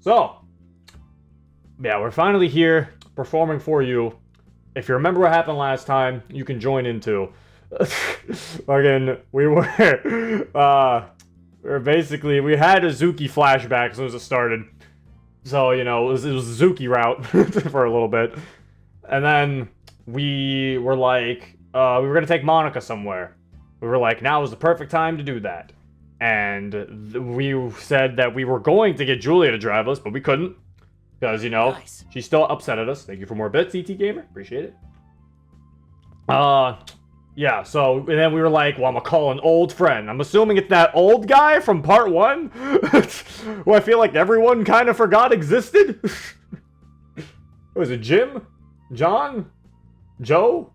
So, yeah, we're finally here, performing for you. If you remember what happened last time, you can join in too. Again, we were basically, we had a Zuki flashback as soon as it started. So, you know, it was a Zuki route for a little bit. And then we were like, we were gonna take Monika somewhere. We were like, now is the perfect time to do that. And we said that we were going to get Julia to drive us, but we couldn't. Because, you know, she's still upset at us. Thank you for more bits, ET Gamer. Appreciate it. Yeah, so, and then we were like, well, I'm gonna call an old friend. I'm assuming it's that old guy from part 1, who I feel like everyone kind of forgot existed. Was it Jim? John? Joe?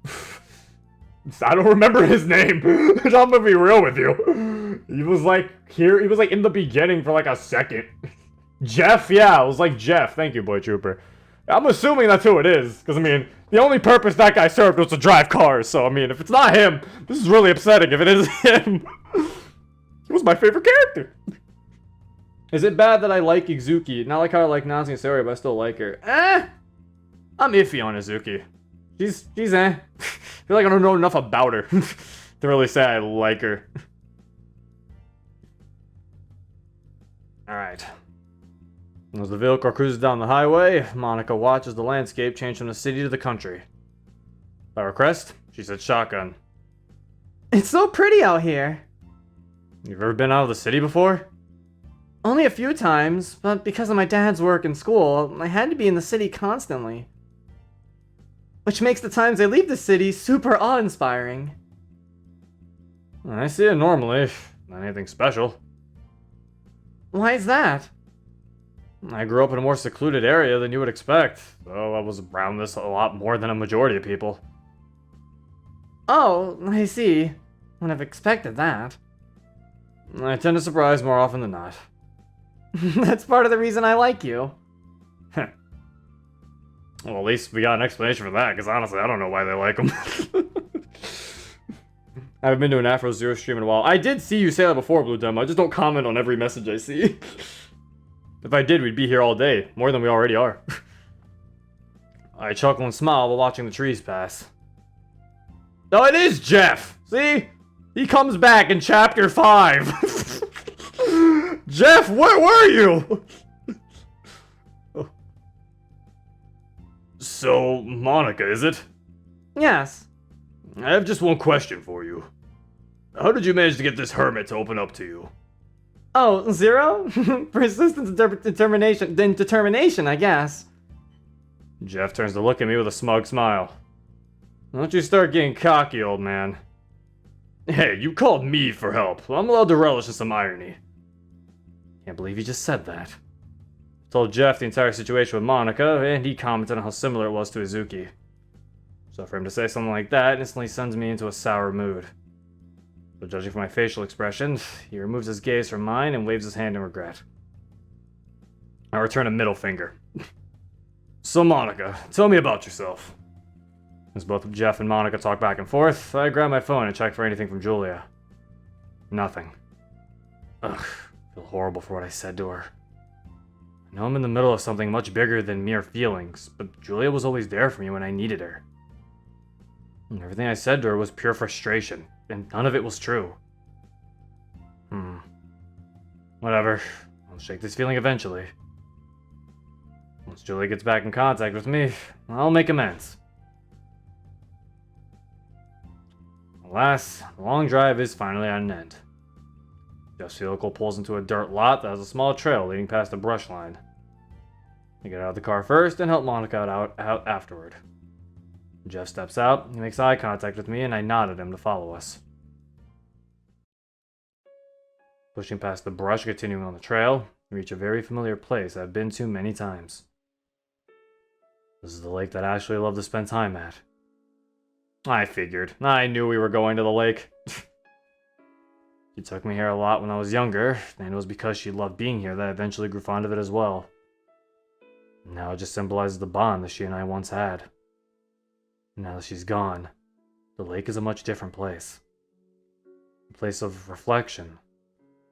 I don't remember his name. I'm gonna be real with you. He was like here, he was like in the beginning for like a second. Jeff, yeah, it was like Jeff. Thank you, Boy Trooper. I'm assuming that's who it is, because I mean, the only purpose that guy served was to drive cars, so I mean, if it's not him, this is really upsetting if it is him. He was my favorite character. Is it bad that I like Izuki? Not like how I like Nazi and Saori, but I still like her. I'm iffy on Izuki. She's I feel like I don't know enough about her to really say I like her. Alright. As the vehicle cruises down the highway, Monika watches the landscape change from the city to the country. By request, she said shotgun. It's so pretty out here. You've ever been out of the city before? Only a few times, but because of my dad's work and school, I had to be in the city constantly. Which makes the times I leave the city super awe-inspiring. I see it normally, not anything special. Why is that? I grew up in a more secluded area than you would expect, so I was around this a lot more than a majority of people. Oh, I see. Wouldn't have expected that. I tend to surprise more often than not. That's part of the reason I like you. Well, at least we got an explanation for that, because honestly, I don't know why they like him. I haven't been to an Afro Zero stream in a while. I did see you say that before, Blue Demo. I just don't comment on every message I see. If I did, we'd be here all day. More than we already are. I chuckle and smile while watching the trees pass. Oh, it is Jeff! See? He comes back in chapter 5. Jeff, where were you? So, Monika, is it? Yes. I have just one question for you. How did you manage to get this hermit to open up to you? Oh, Zero? Persistence, determination, then determination, I guess. Jeff turns to look at me with a smug smile. Don't you start getting cocky, old man. Hey, you called me for help. I'm allowed to relish in some irony. Can't believe you just said that. I told Jeff the entire situation with Monika, and he commented on how similar it was to Izuki. So for him to say something like that instantly sends me into a sour mood. But judging from my facial expression, he removes his gaze from mine and waves his hand in regret. I return a middle finger. So Monika, tell me about yourself. As both Jeff and Monika talk back and forth, I grab my phone and check for anything from Julia. Nothing. Ugh, I feel horrible for what I said to her. I know I'm in the middle of something much bigger than mere feelings, but Julia was always there for me when I needed her. And everything I said to her was pure frustration, and none of it was true. Whatever. I'll shake this feeling eventually. Once Julia gets back in contact with me, I'll make amends. Alas, the long drive is finally at an end. Jeff's vehicle pulls into a dirt lot that has a small trail leading past a brush line. I get out of the car first and help Monika out afterward. Jeff steps out, he makes eye contact with me, and I nod at him to follow us. Pushing past the brush, continuing on the trail, we reach a very familiar place I've been to many times. This is the lake that Ashley loved to spend time at. I figured. I knew we were going to the lake. She took me here a lot when I was younger, and it was because she loved being here that I eventually grew fond of it as well. Now it just symbolizes the bond that she and I once had. Now that she's gone, the lake is a much different place. A place of reflection.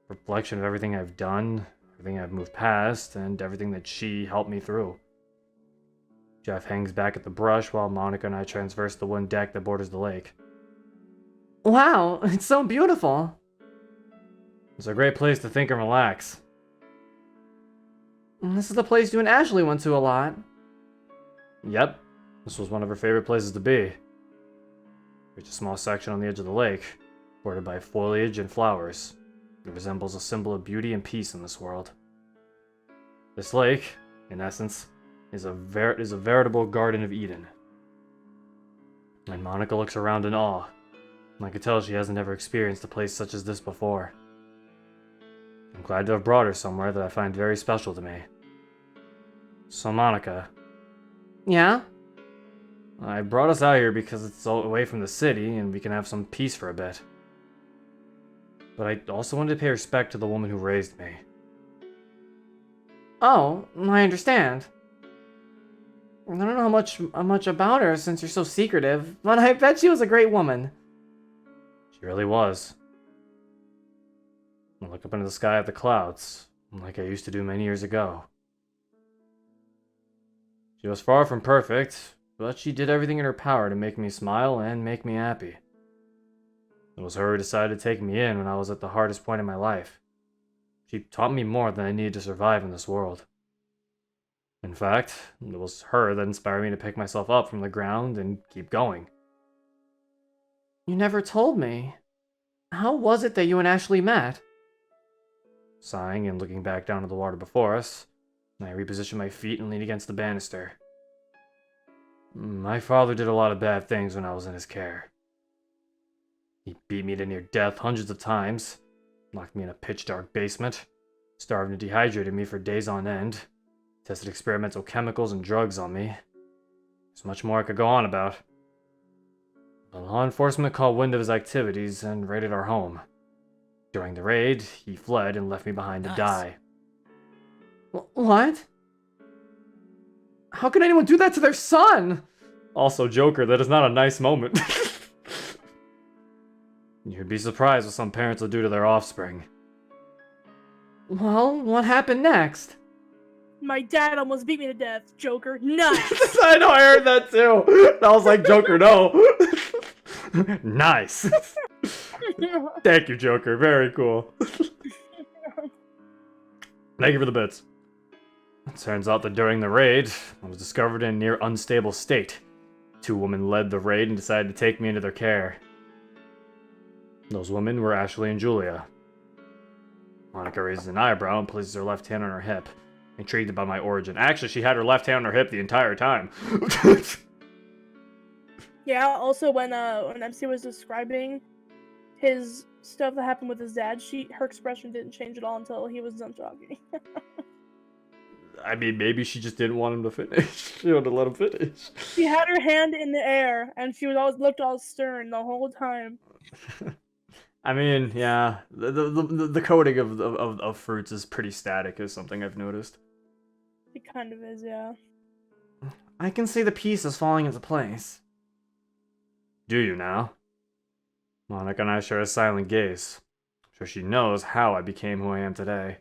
Reflection of everything I've done, everything I've moved past, and everything that she helped me through. Jeff hangs back at the brush while Monika and I traverse the wooden deck that borders the lake. Wow, it's so beautiful. It's a great place to think and relax. This is the place you and Ashley went to a lot. Yep, this was one of her favorite places to be. There's a small section on the edge of the lake, bordered by foliage and flowers. It resembles a symbol of beauty and peace in this world. This lake, in essence, is a veritable Garden of Eden. And Monika looks around in awe. And I could tell she hasn't ever experienced a place such as this before. I'm glad to have brought her somewhere that I find very special to me. So Monika, Yeah? I brought us out here because it's all away from the city and we can have some peace for a bit. But I also wanted to pay respect to the woman who raised me. Oh, I understand. I don't know much about her since you're so secretive, but I bet she was a great woman. She really was. I look up into the sky at the clouds, like I used to do many years ago. She was far from perfect, but she did everything in her power to make me smile and make me happy. It was her who decided to take me in when I was at the hardest point in my life. She taught me more than I needed to survive in this world. In fact, it was her that inspired me to pick myself up from the ground and keep going. You never told me. How was it that you and Ashley met? Sighing and looking back down at the water before us, I repositioned my feet and leaned against the banister. My father did a lot of bad things when I was in his care. He beat me to near death hundreds of times, locked me in a pitch-dark basement, starved and dehydrated me for days on end, tested experimental chemicals and drugs on me. There's much more I could go on about. The law enforcement caught wind of his activities and raided our home. During the raid, he fled and left me behind to die. What? How could anyone do that to their son? Also, Joker, that is not a nice moment. You'd be surprised what some parents will do to their offspring. Well, what happened next? My dad almost beat me to death, Joker. Nice! I know, I heard that too. I was like, Joker, no. Nice. Thank you, Joker. Very cool. Thank you for the bits. It turns out that during the raid, I was discovered in a near unstable state. 2 women led the raid and decided to take me into their care. Those women were Ashley and Julia. Monika raises an eyebrow and places her left hand on her hip, intrigued by my origin. Actually, she had her left hand on her hip the entire time. Yeah, also when MC was describing his stuff that happened with his dad, her expression didn't change at all until he was done talking. I mean, maybe she just didn't want him to finish. She wanted to let him finish. She had her hand in the air, and she looked all stern the whole time. I mean, yeah, the coating of fruits is pretty static, is something I've noticed. It kind of is, yeah. I can see the pieces falling into place. Do you now? Monika and I share a silent gaze. I'm sure she knows how I became who I am today.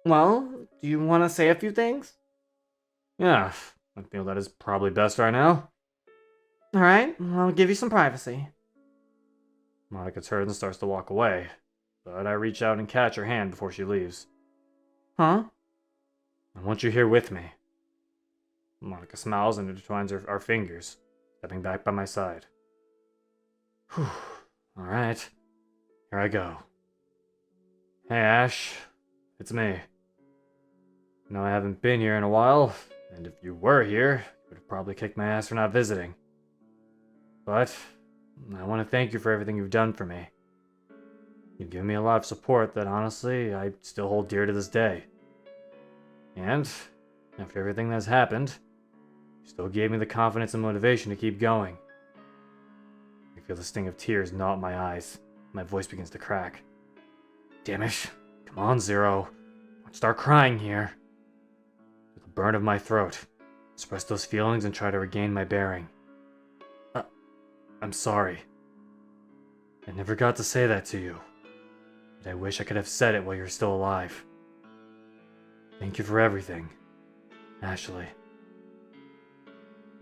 Well, do you want to say a few things? Yeah, I feel that is probably best right now. Alright, I'll give you some privacy. Monika turns and starts to walk away, but I reach out and catch her hand before she leaves. Huh? I want you here with me. Monika smiles and intertwines our fingers, stepping back by my side. Whew. Alright, here I go. Hey Ash, it's me. I know I haven't been here in a while, and if you were here, you would have probably kicked my ass for not visiting. But I want to thank you for everything you've done for me. You've given me a lot of support that honestly I still hold dear to this day. And after everything that's happened, you still gave me the confidence and motivation to keep going. I feel the sting of tears gnaw at my eyes. My voice begins to crack. Damn it. Come on, Zero. Don't start crying here. With the burn of my throat, express those feelings and try to regain my bearing. I'm sorry. I never got to say that to you. But I wish I could have said it while you're still alive. Thank you for everything, Ashley.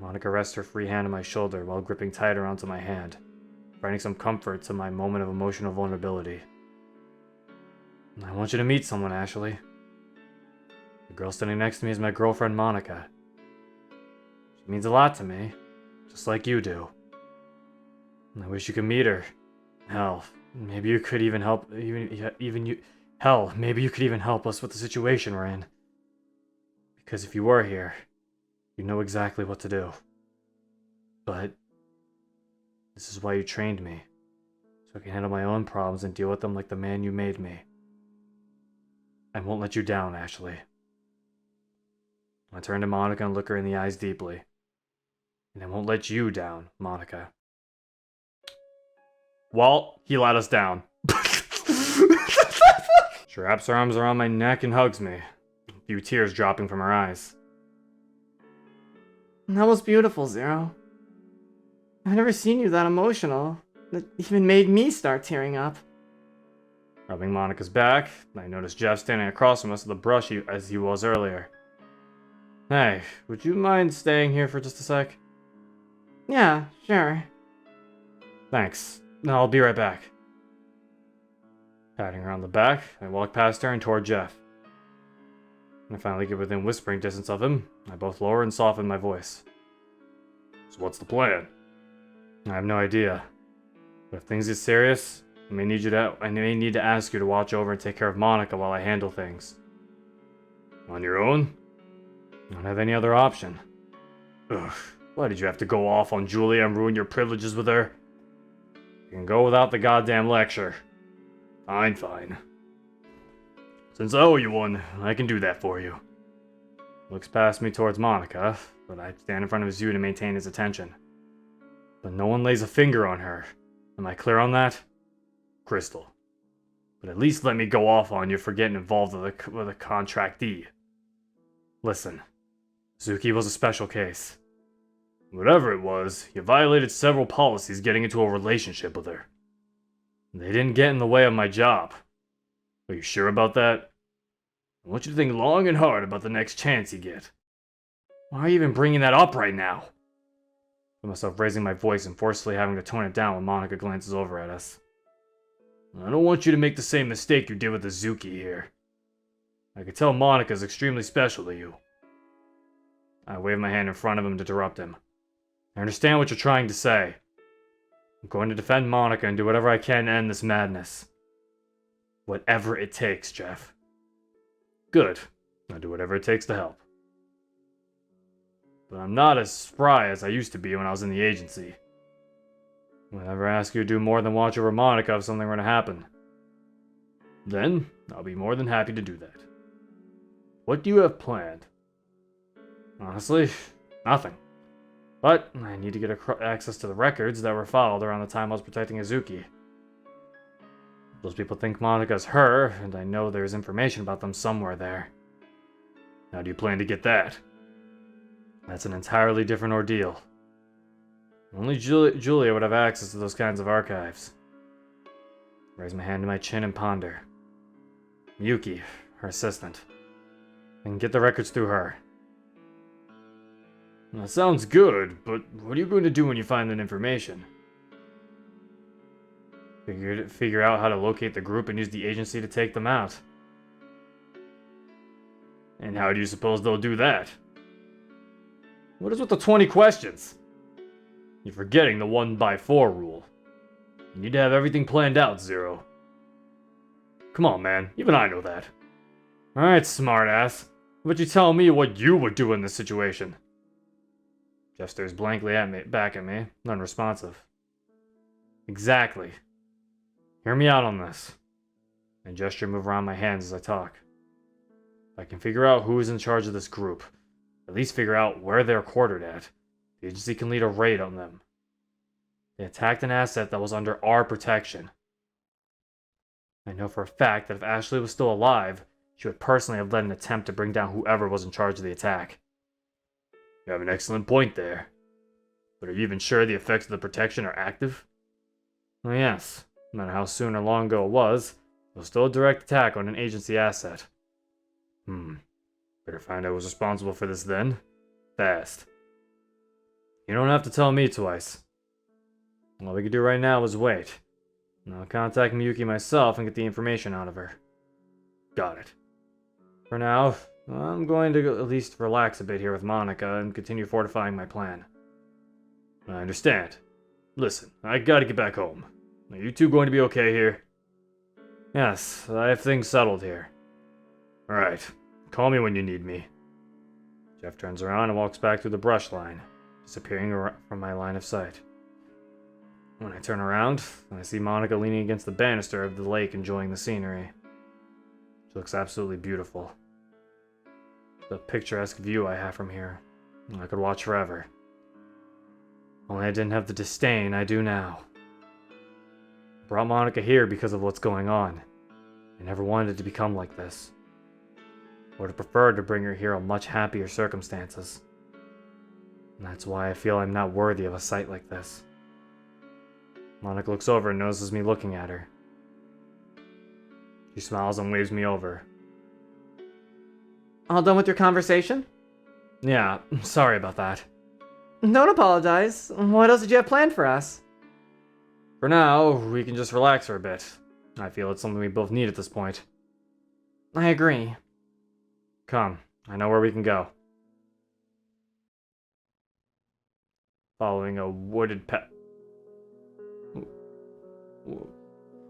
Monika rests her free hand on my shoulder while gripping tighter onto my hand, finding some comfort to my moment of emotional vulnerability. I want you to meet someone, Ashley. The girl standing next to me is my girlfriend, Monika. She means a lot to me, just like you do. I wish you could meet her. Hell, maybe you could even help. Maybe you could even help us with the situation we're in. Because if you were here, you know exactly what to do. But this is why you trained me, so I can handle my own problems and deal with them like the man you made me. I won't let you down, Ashley. I turn to Monika and look her in the eyes deeply. And I won't let you down, Monika. Well, he let us down. She wraps her arms around my neck and hugs me, a few tears dropping from her eyes. That was beautiful, Zero. I've never seen you that emotional. That even made me start tearing up. Rubbing Monika's back, I noticed Jeff standing across from us with a brush as he was earlier. Hey, would you mind staying here for just a sec? Yeah, sure. Thanks. No, I'll be right back. Patting her on the back, I walk past her and toward Jeff. When I finally get within whispering distance of him, I both lower and soften my voice. So what's the plan? I have no idea. But if things get serious, I may need to ask you to watch over and take care of Monika while I handle things. On your own? I don't have any other option. Ugh, why did you have to go off on Julia and ruin your privileges with her? You can go without the goddamn lecture. Fine. Since I owe you one, I can do that for you. Looks past me towards Monika, but I stand in front of Zoo to maintain his attention. But no one lays a finger on her. Am I clear on that? Crystal. But at least let me go off on you for getting involved with a contractee. Listen, Zuki was a special case. Whatever it was, you violated several policies getting into a relationship with her. They didn't get in the way of my job. Are you sure about that? I want you to think long and hard about the next chance you get. Why are you even bringing that up right now? I find myself raising my voice and forcefully having to tone it down when Monika glances over at us. I don't want you to make the same mistake you did with Azuki here. I could tell Monika's extremely special to you. I wave my hand in front of him to interrupt him. I understand what you're trying to say. I'm going to defend Monika and do whatever I can to end this madness. Whatever it takes, Jeff. Good. I'll do whatever it takes to help. But I'm not as spry as I used to be when I was in the agency. Whenever I ask you to do more than watch over Monika if something were to happen. Then, I'll be more than happy to do that. What do you have planned? Honestly, nothing. But I need to get access to the records that were filed around the time I was protecting Azuki. Those people think Monika's her, and I know there's information about them somewhere there. How do you plan to get that? That's an entirely different ordeal. Only Julia would have access to those kinds of archives. Raise my hand to my chin and ponder. Yuki, her assistant. I can get the records through her. That sounds good, but what are you going to do when you find that information? Figure out how to locate the group and use the agency to take them out. And how do you suppose they'll do that? What is with the 20 questions? You're forgetting the 1x4 rule. You need to have everything planned out, Zero. Come on, man. Even I know that. Alright, smartass. How about you tell me what you would do in this situation? Jeff stares blankly back at me, unresponsive. Exactly. Hear me out on this. I gesture and move around my hands as I talk. If I can figure out who is in charge of this group, at least figure out where they're quartered at, the agency can lead a raid on them. They attacked an asset that was under our protection. I know for a fact that if Ashley was still alive, she would personally have led an attempt to bring down whoever was in charge of the attack. You have an excellent point there. But are you even sure the effects of the protection are active? Oh yes, no matter how soon or long ago it was still a direct attack on an agency asset. Better find out who's responsible for this then. Fast. You don't have to tell me twice. All we can do right now is wait. And I'll contact Miyuki myself and get the information out of her. Got it. For now, I'm going to at least relax a bit here with Monika and continue fortifying my plan. I understand. Listen, I gotta get back home. Are you two going to be okay here? Yes, I have things settled here. Alright, call me when you need me. Jeff turns around and walks back through the brush line, disappearing from my line of sight. When I turn around, I see Monika leaning against the banister of the lake enjoying the scenery. She looks absolutely beautiful. The picturesque view I have from here, I could watch forever. Only I didn't have the disdain I do now. I brought Monika here because of what's going on. I never wanted it to become like this. I would have preferred to bring her here on much happier circumstances. And that's why I feel I'm not worthy of a sight like this. Monika looks over and notices me looking at her. She smiles and waves me over. All done with your conversation? Yeah, sorry about that. Don't apologize. What else did you have planned for us? For now, we can just relax for a bit. I feel it's something we both need at this point. I agree. Come, I know where we can go. Following a wooded path.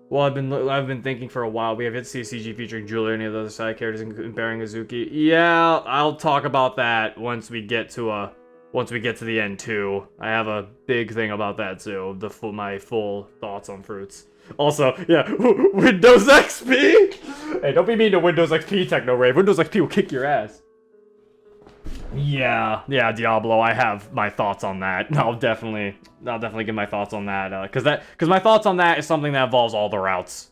Well, I've been thinking for a while. We have yet to see a CG featuring Julia or any of the other side characters comparing Azuki. Yeah, I'll talk about that once we get to the end too. I have a big thing about that too. My full thoughts on fruits. Also, yeah, Windows XP. Hey, don't be mean to Windows XP, Techno Rave. Windows XP will kick your ass. Yeah, Diablo. I have my thoughts on that. I'll definitely give my thoughts on that. Because my thoughts on that is something that involves all the routes.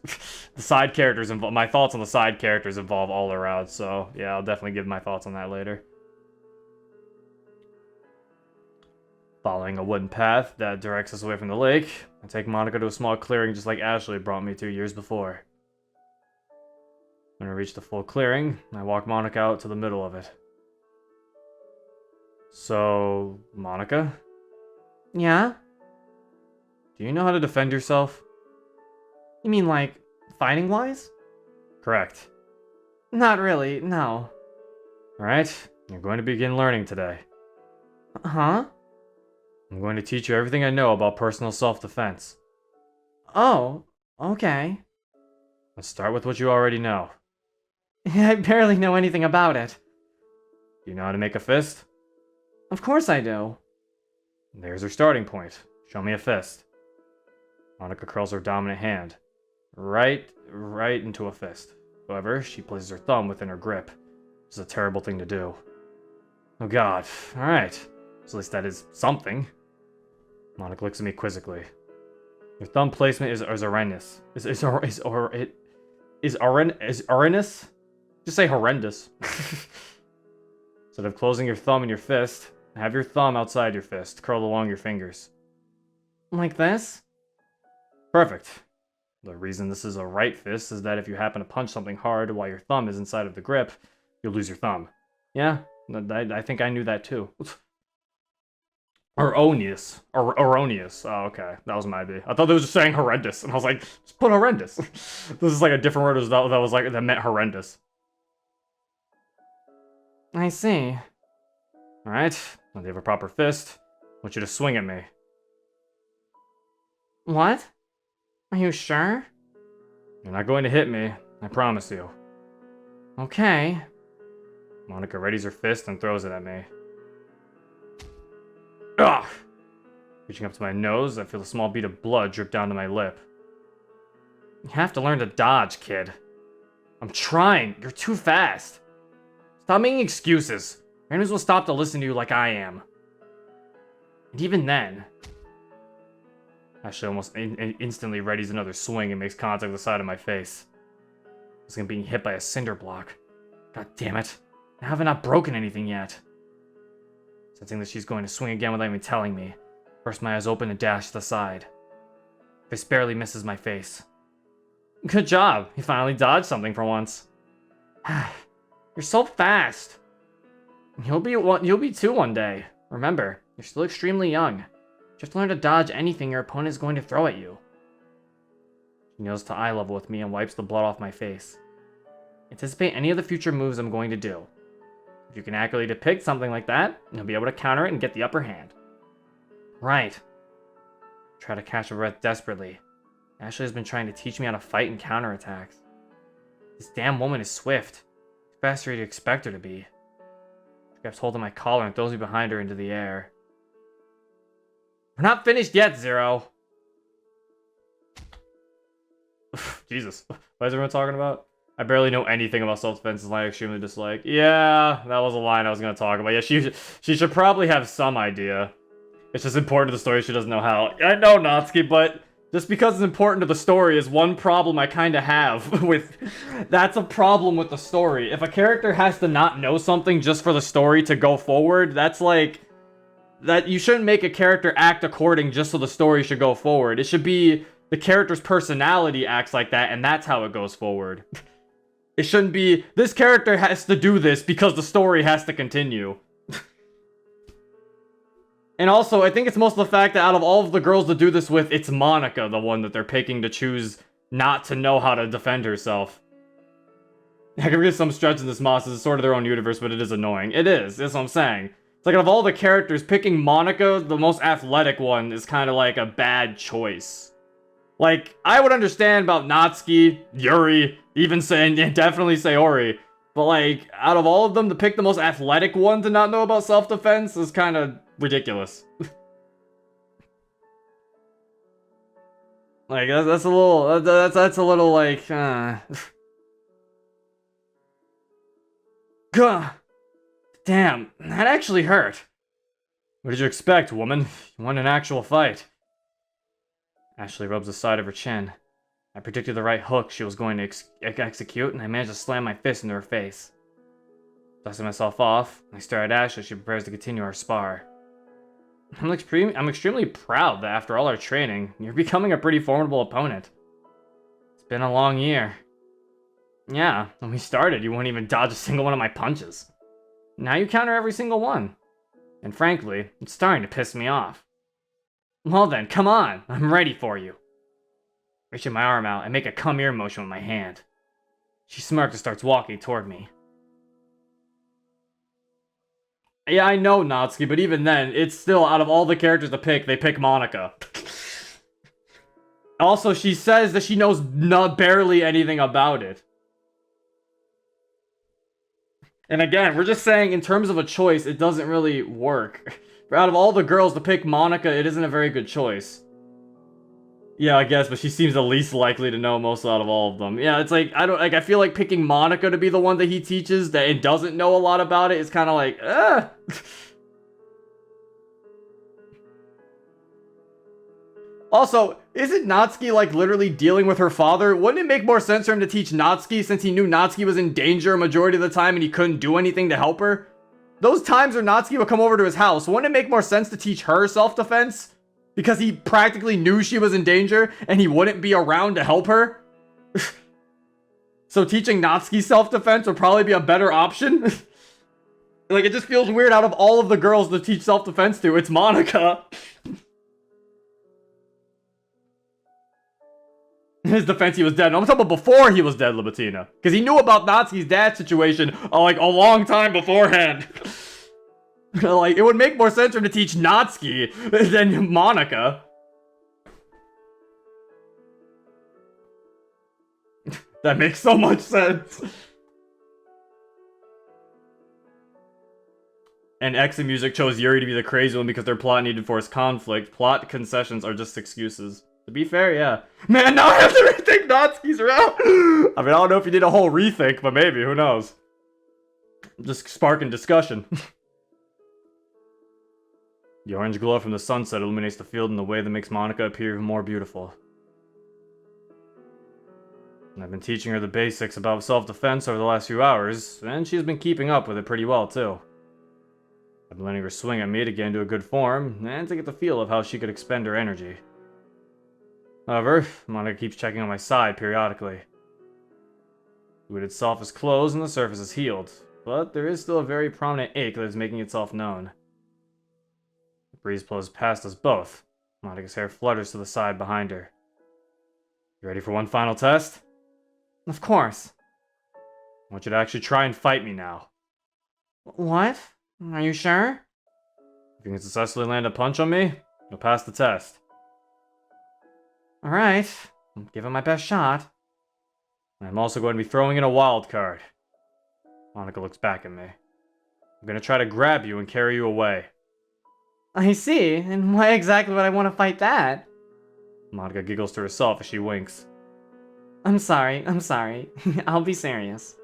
The side characters my thoughts on the side characters involve all the routes. So yeah, I'll definitely give my thoughts on that later. Following a wooden path that directs us away from the lake, I take Monika to a small clearing just like Ashley brought me 2 years before. When I reach the full clearing, I walk Monika out to the middle of it. So, Monika? Yeah? Do you know how to defend yourself? You mean like, fighting-wise? Correct. Not really, no. Alright, you're going to begin learning today. Huh? I'm going to teach you everything I know about personal self-defense. Oh, okay. Let's start with what you already know. I barely know anything about it. Do you know how to make a fist? Of course I do. There's her starting point. Show me a fist. Monika curls her dominant hand. Right into a fist. However, she places her thumb within her grip. This is a terrible thing to do. Oh god. Alright. So at least that is something. Monika looks at me quizzically. Your thumb placement is horrendous. Is horrendous? Just say horrendous. Instead of closing your thumb in your fist, have your thumb outside your fist, curled along your fingers. Like this? Perfect. The reason this is a right fist is that if you happen to punch something hard while your thumb is inside of the grip, you'll lose your thumb. Yeah, I think I knew that too. Erroneous. Erroneous. Oh, okay. That was my B. I thought they was just saying horrendous, and I was like, just put horrendous. This is like a different word that meant horrendous. I see. Alright, now you have a proper fist. I want you to swing at me. What? Are you sure? You're not going to hit me, I promise you. Okay. Monika readies her fist and throws it at me. Ugh! Reaching up to my nose, I feel a small bead of blood drip down to my lip. You have to learn to dodge, kid. I'm trying. You're too fast. Stop making excuses. Your enemies will stop to listen to you like I am. And even then... Ashley almost instantly readies another swing and makes contact with the side of my face. It's like I'm being hit by a cinder block. God damn it. I haven't not broken anything yet. Sensing that she's going to swing again without even telling me, burst my eyes open and dash to the side. This barely misses my face. Good job. You finally dodged something for once. You're so fast. You'll be too one day. Remember, you're still extremely young. You have to learn to dodge anything your opponent is going to throw at you. She kneels to eye level with me and wipes the blood off my face. Anticipate any of the future moves I'm going to do. If you can accurately depict something like that, you'll be able to counter it and get the upper hand. Right. Try to catch my breath desperately. Ashley has been trying to teach me how to fight and counterattacks. This damn woman is swift. Faster than you'd expect her to be. She grabs hold of my collar and throws me behind her into the air. We're not finished yet, Zero. Jesus. What is everyone talking about? I barely know anything about self-defense, and I extremely dislike. Yeah, that was a line I was going to talk about. Yeah, she should probably have some idea. It's just important to the story, she doesn't know how. I know, Natsuki, but just because it's important to the story is one problem I kind of have with... That's a problem with the story. If a character has to not know something just for the story to go forward, that's like... That you shouldn't make a character act according just so the story should go forward. It should be the character's personality acts like that, and that's how it goes forward. It shouldn't be, this character has to do this because the story has to continue. And also, I think it's most of the fact that out of all of the girls to do this with, it's Monika, the one that they're picking to choose not to know how to defend herself. I can read some stretch in this Moss, it's sort of their own universe, but it is annoying. It is, that's what I'm saying. It's like out of all the characters, picking Monika, the most athletic one, is kind of like a bad choice. Like, I would understand about Natsuki, Yuri, even saying, yeah, definitely Sayori. But like, out of all of them, to pick the most athletic one to not know about self-defense is kind of ridiculous. Like, that's a little, that's a little like, Gah! Damn, that actually hurt. What did you expect, woman? You want an actual fight. Ashley rubs the side of her chin. I predicted the right hook she was going to execute, and I managed to slam my fist into her face. Dusting myself off, I stare at Ashley as she prepares to continue our spar. I'm extremely proud that after all our training, you're becoming a pretty formidable opponent. It's been a long year. Yeah, when we started, you wouldn't even dodge a single one of my punches. Now you counter every single one. And frankly, it's starting to piss me off. Well then, come on, I'm ready for you. Reaching my arm out, I make a come here motion with my hand. She smirks and starts walking toward me. Yeah, I know, Natsuki, but even then, it's still, out of all the characters to pick, they pick Monika. Also, she says that she knows barely anything about it. And again, we're just saying, in terms of a choice, it doesn't really work. Out of all the girls to pick Monika, it isn't a very good choice. Yeah, I guess, but she seems the least likely to know most out of all of them. Yeah, it's like, I feel like picking Monika to be the one that he teaches that it doesn't know a lot about it is kind of like, Also, isn't Natsuki, like, literally dealing with her father? Wouldn't it make more sense for him to teach Natsuki since he knew Natsuki was in danger a majority of the time and he couldn't do anything to help her? Those times where Natsuki would come over to his house, wouldn't it make more sense to teach her self-defense? Because he practically knew she was in danger and he wouldn't be around to help her? So teaching Natsuki self-defense would probably be a better option? Like, it just feels weird out of all of the girls to teach self-defense to, it's Monika. In his defense, he was dead. No, I'm talking about before he was dead, Libatina. Because he knew about Natsuki's dad's situation, like, a long time beforehand. Like, it would make more sense for him to teach Natsuki than Monika. That makes so much sense. And exit music chose Yuri to be the crazy one because their plot needed to force conflict. Plot concessions are just excuses. To be fair, yeah. Man, now I have to rethink Natsuki's route! I mean, I don't know if you did a whole rethink, but maybe, who knows? Just sparking discussion. The orange glow from the sunset illuminates the field in a way that makes Monika appear even more beautiful. I've been teaching her the basics about self-defense over the last few hours, and she's been keeping up with it pretty well, too. I've been letting her swing at me to get into a good form, and to get the feel of how she could expend her energy. However, Monika keeps checking on my side periodically. The wound itself is closed and the surface is healed, but there is still a very prominent ache that is making itself known. The breeze blows past us both. Monika's hair flutters to the side behind her. You ready for one final test? Of course. I want you to actually try and fight me now. What? Are you sure? If you can successfully land a punch on me, you'll pass the test. Alright, I'll give it my best shot. I'm also going to be throwing in a wild card. Monika looks back at me. I'm going to try to grab you and carry you away. I see, and why exactly would I want to fight that? Monika giggles to herself as she winks. I'm sorry. I'll be serious.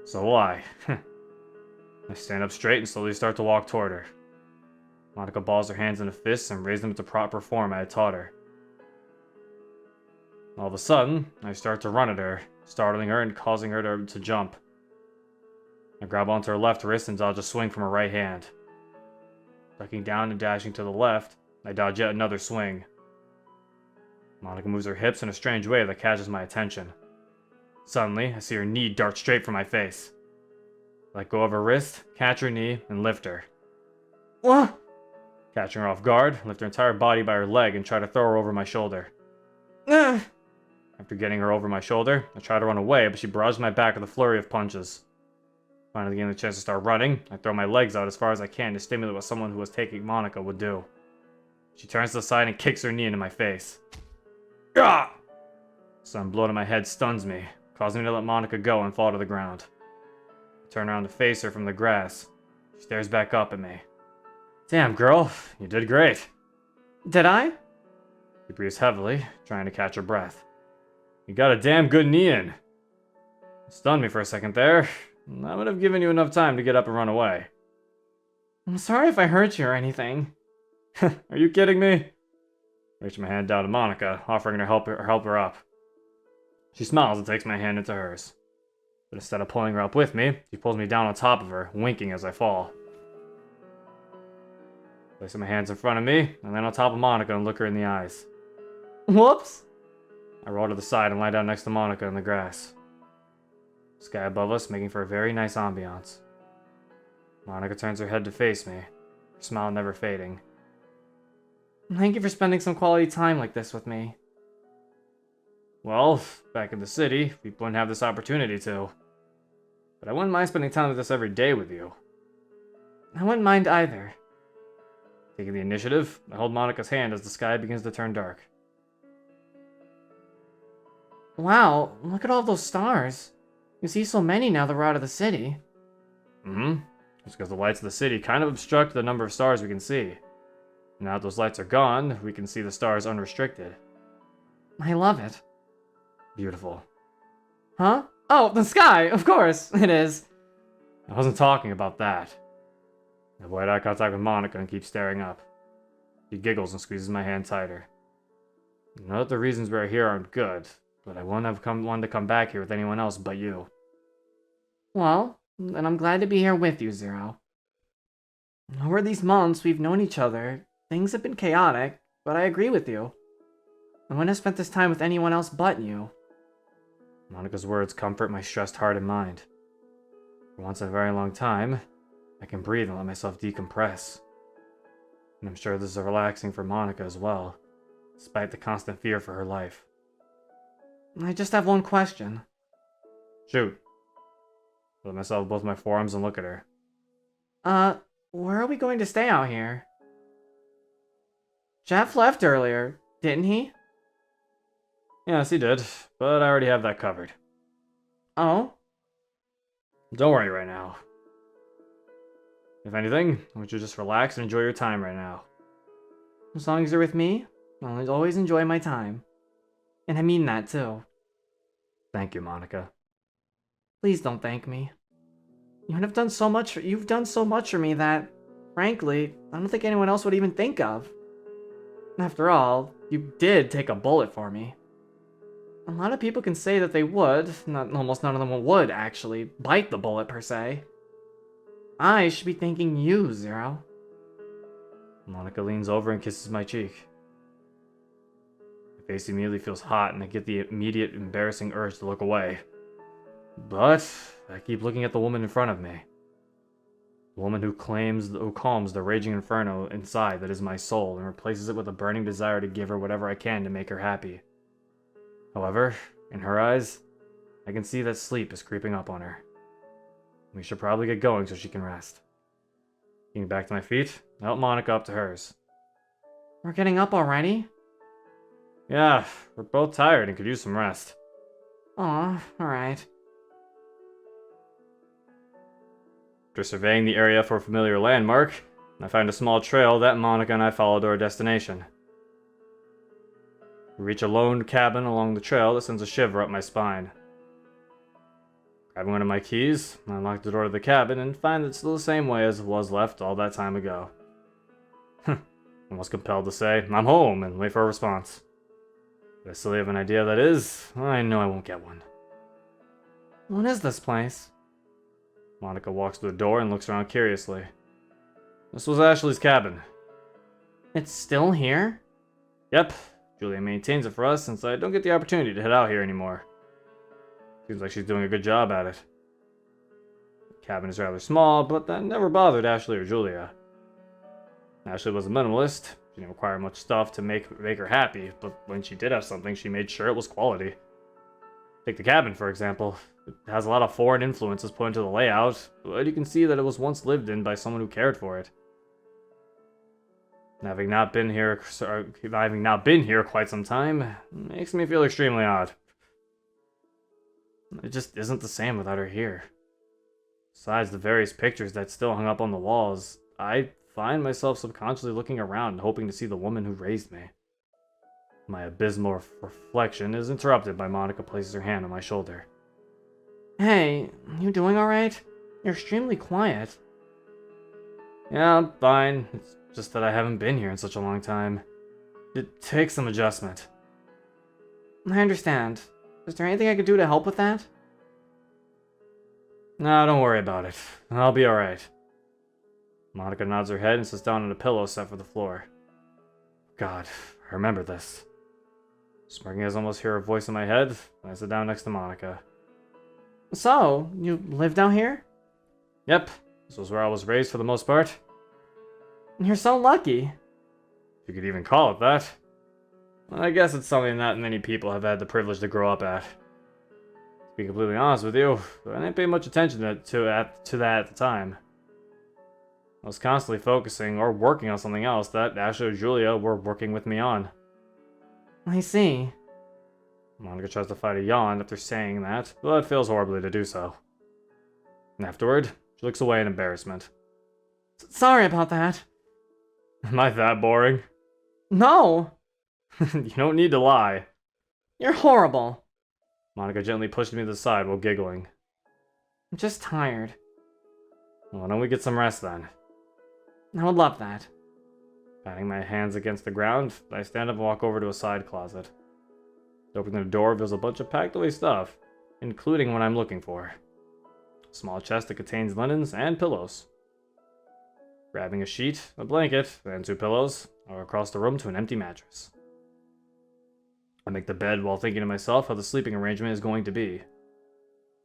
So will I. I stand up straight and slowly start to walk toward her. Monika balls her hands into fists and raises them into proper form I had taught her. All of a sudden, I start to run at her, startling her and causing her to jump. I grab onto her left wrist and dodge a swing from her right hand. Ducking down and dashing to the left, I dodge yet another swing. Monika moves her hips in a strange way that catches my attention. Suddenly, I see her knee dart straight for my face. Let go of her wrist, catch her knee, and lift her. What? Catching her off guard, lift her entire body by her leg and try to throw her over my shoulder. Ugh. After getting her over my shoulder, I try to run away, but she barrages my back with a flurry of punches. Finally getting the chance to start running, I throw my legs out as far as I can to stimulate what someone who was taking Monika would do. She turns to the side and kicks her knee into my face. Ah! Some blow to my head stuns me, causing me to let Monika go and fall to the ground. I turn around to face her from the grass. She stares back up at me. Damn, girl, you did great. Did I? She breathes heavily, trying to catch her breath. You got a damn good knee in. It stunned me for a second there. I would have given you enough time to get up and run away. I'm sorry if I hurt you or anything. Are you kidding me? Reach my hand down to Monika, offering to help her up. She smiles and takes my hand into hers. But instead of pulling her up with me, she pulls me down on top of her, winking as I fall. Placing my hands in front of me, and then on top of Monika and look her in the eyes. Whoops. I roll to the side and lie down next to Monika in the grass. Sky above us making for a very nice ambiance. Monika turns her head to face me, her smile never fading. Thank you for spending some quality time like this with me. Well, back in the city, we wouldn't have this opportunity to. But I wouldn't mind spending time like this every day with you. I wouldn't mind either. Taking the initiative, I hold Monika's hand as the sky begins to turn dark. Wow, look at all those stars. You see so many now that we're out of the city. It's because the lights of the city kind of obstruct the number of stars we can see. Now that those lights are gone, we can see the stars unrestricted. I love it. Beautiful. Huh? Oh, the sky! Of course, it is. I wasn't talking about that. I avoid eye contact with Monika and keep staring up. She giggles and squeezes my hand tighter. I know that the reasons we're here aren't good, but I wouldn't have wanted to come back here with anyone else but you. Well, then I'm glad to be here with you, Zero. Over these months we've known each other, things have been chaotic, but I agree with you. I wouldn't have spent this time with anyone else but you. Monika's words comfort my stressed heart and mind. For once in a very long time, I can breathe and let myself decompress. And I'm sure this is relaxing for Monika as well, despite the constant fear for her life. I just have one question. Shoot. I let myself both my forearms and look at her. Where are we going to stay out here? Jeff left earlier, didn't he? Yes, he did, but I already have that covered. Oh? Don't worry right now. If anything, I want you to just relax and enjoy your time right now. As long as you're with me, I'll always enjoy my time. And I mean that too. Thank you, Monika. Please don't thank me. You've done so much for me that, frankly, I don't think anyone else would even think of. After all, you did take a bullet for me. A lot of people can say that they would, almost none of them would actually bite the bullet per se. I should be thanking you, Zero. Monika leans over and kisses my cheek. My face immediately feels hot and I get the immediate embarrassing urge to look away. But I keep looking at the woman in front of me. The woman who calms the raging inferno inside that is my soul and replaces it with a burning desire to give her whatever I can to make her happy. However, in her eyes, I can see that sleep is creeping up on her. We should probably get going so she can rest. Getting back to my feet, I help Monika up to hers. We're getting up already? Yeah, we're both tired and could use some rest. Aw, alright. After surveying the area for a familiar landmark, I find a small trail that Monika and I follow to our destination. We reach a lone cabin along the trail that sends a shiver up my spine. Grabbing one of my keys, I unlock the door to the cabin and find it's still the same way as it was left all that time ago. Almost compelled to say, I'm home, and wait for a response. But as silly of an idea that is, I know I won't get one. What is this place? Monika walks to the door and looks around curiously. This was Ashley's cabin. It's still here? Yep, Julia maintains it for us since I don't get the opportunity to head out here anymore. Seems like she's doing a good job at it. The cabin is rather small, but that never bothered Ashley or Julia. Ashley was a minimalist. She didn't require much stuff to make her happy, but when she did have something, she made sure it was quality. Take the cabin, for example. It has a lot of foreign influences put into the layout, but you can see that it was once lived in by someone who cared for it. Having not been here quite some time, makes me feel extremely odd. It just isn't the same without her here. Besides the various pictures that still hung up on the walls, I find myself subconsciously looking around and hoping to see the woman who raised me. My abysmal reflection is interrupted by Monika places her hand on my shoulder. Hey, you doing alright? You're extremely quiet. Yeah, I'm fine. It's just that I haven't been here in such a long time. It takes some adjustment. I understand. Is there anything I could do to help with that? No, don't worry about it. I'll be alright. Monika nods her head and sits down on a pillow set for the floor. God, I remember this. Smirking as I almost hear a voice in my head, I sit down next to Monika. So, you live down here? Yep, this was where I was raised for the most part. You're so lucky. If you could even call it that. I guess it's something not many people have had the privilege to grow up at. To be completely honest with you, I didn't pay much attention to that at the time. I was constantly focusing or working on something else that Ashley or Julia were working with me on. I see. Monika tries to fight a yawn after saying that, but fails horribly to do so. And afterward, she looks away in embarrassment. Sorry about that. Am I that boring? No! You don't need to lie. You're horrible. Monika gently pushed me to the side while giggling. I'm just tired. Well, why don't we get some rest then? I would love that. Patting my hands against the ground, I stand up and walk over to a side closet. Opening the door reveals a bunch of packed away stuff, including what I'm looking for. A small chest that contains linens and pillows. Grabbing a sheet, a blanket, and 2 pillows, I go across the room to an empty mattress. I make the bed while thinking to myself how the sleeping arrangement is going to be.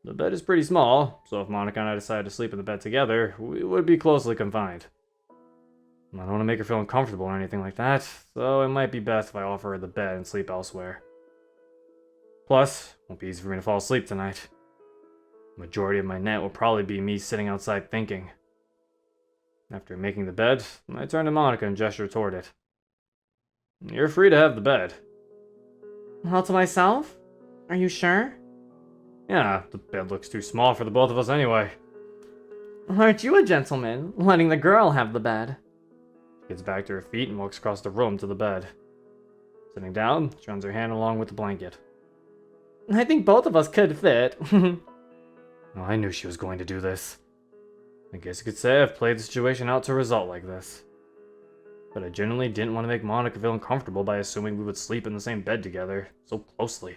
The bed is pretty small, so if Monika and I decide to sleep in the bed together, we would be closely confined. I don't want to make her feel uncomfortable or anything like that, so it might be best if I offer her the bed and sleep elsewhere. Plus, it won't be easy for me to fall asleep tonight. The majority of my night will probably be me sitting outside thinking. After making the bed, I turn to Monika and gesture toward it. You're free to have the bed. All to myself? Are you sure? Yeah, the bed looks too small for the both of us anyway. Aren't you a gentleman, letting the girl have the bed? She gets back to her feet and walks across the room to the bed. Sitting down, she runs her hand along with the blanket. I think both of us could fit. Oh, I knew she was going to do this. I guess you could say I've played the situation out to a result like this. But I genuinely didn't want to make Monika feel uncomfortable by assuming we would sleep in the same bed together, so closely.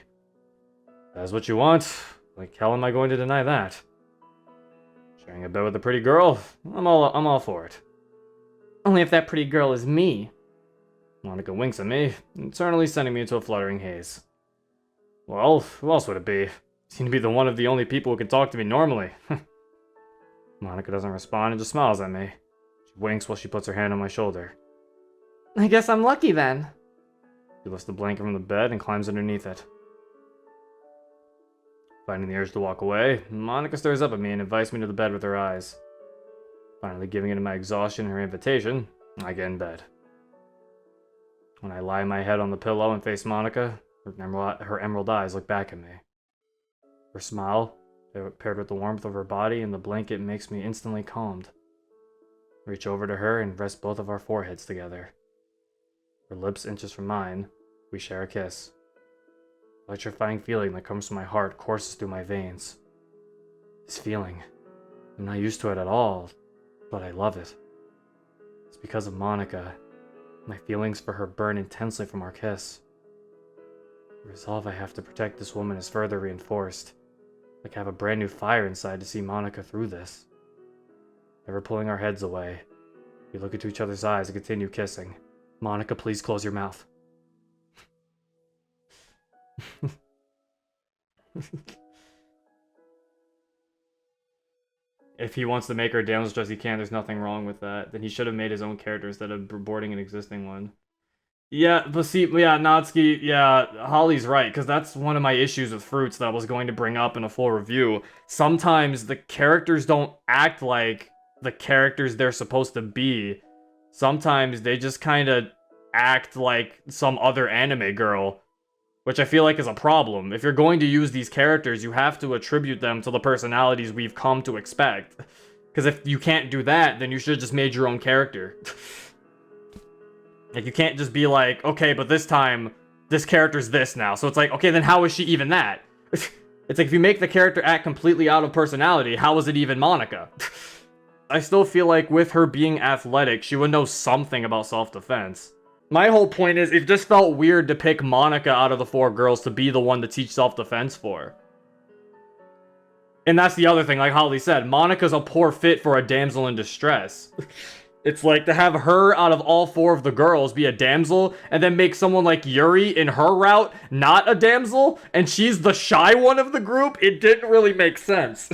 If that's what you want, like hell am I going to deny that? Sharing a bed with a pretty girl, I'm all for it. Only if that pretty girl is me. Monika winks at me, internally sending me into a fluttering haze. Well, who else would it be? seem to be one of the only people who can talk to me normally. Monika doesn't respond and just smiles at me. She winks while she puts her hand on my shoulder. I guess I'm lucky then. She lifts the blanket from the bed and climbs underneath it. Finding the urge to walk away, Monika stares up at me and invites me to the bed with her eyes. Finally giving in to my exhaustion and her invitation, I get in bed. When I lie my head on the pillow and face Monika, her emerald eyes look back at me. Her smile, paired with the warmth of her body and the blanket, makes me instantly calmed. Reach over to her and rest both of our foreheads together. Her lips inches from mine, we share a kiss. Electrifying feeling that comes from my heart courses through my veins. This feeling, I'm not used to it at all, but I love it. It's because of Monika. My feelings for her burn intensely from our kiss. The resolve I have to protect this woman is further reinforced. Like I have a brand new fire inside to see Monika through this. Never pulling our heads away, we look into each other's eyes and continue kissing. Monika, please close your mouth. If he wants to make her damsel as he can, there's nothing wrong with that. Then he should have made his own character instead of boarding an existing one. Yeah, but see, yeah, Natsuki, yeah, Holly's right, because that's one of my issues with Fruits that I was going to bring up in a full review. Sometimes the characters don't act like the characters they're supposed to be. Sometimes they just kind of act like some other anime girl, which I feel like is a problem. If you're going to use these characters, you have to attribute them to the personalities we've come to expect. Because if you can't do that, then you should have just made your own character. Like, you can't just be like, okay, but this time, this character's this now. So it's like, okay, then how is she even that? It's like, if you make the character act completely out of personality, how is it even Monika? I still feel like with her being athletic, she would know something about self-defense. My whole point is, it just felt weird to pick Monika out of the four girls to be the one to teach self-defense for. And that's the other thing, like Holly said, Monika's a poor fit for a damsel in distress. It's like to have her out of all four of the girls be a damsel, and then make someone like Yuri in her route not a damsel, and she's the shy one of the group. It didn't really make sense.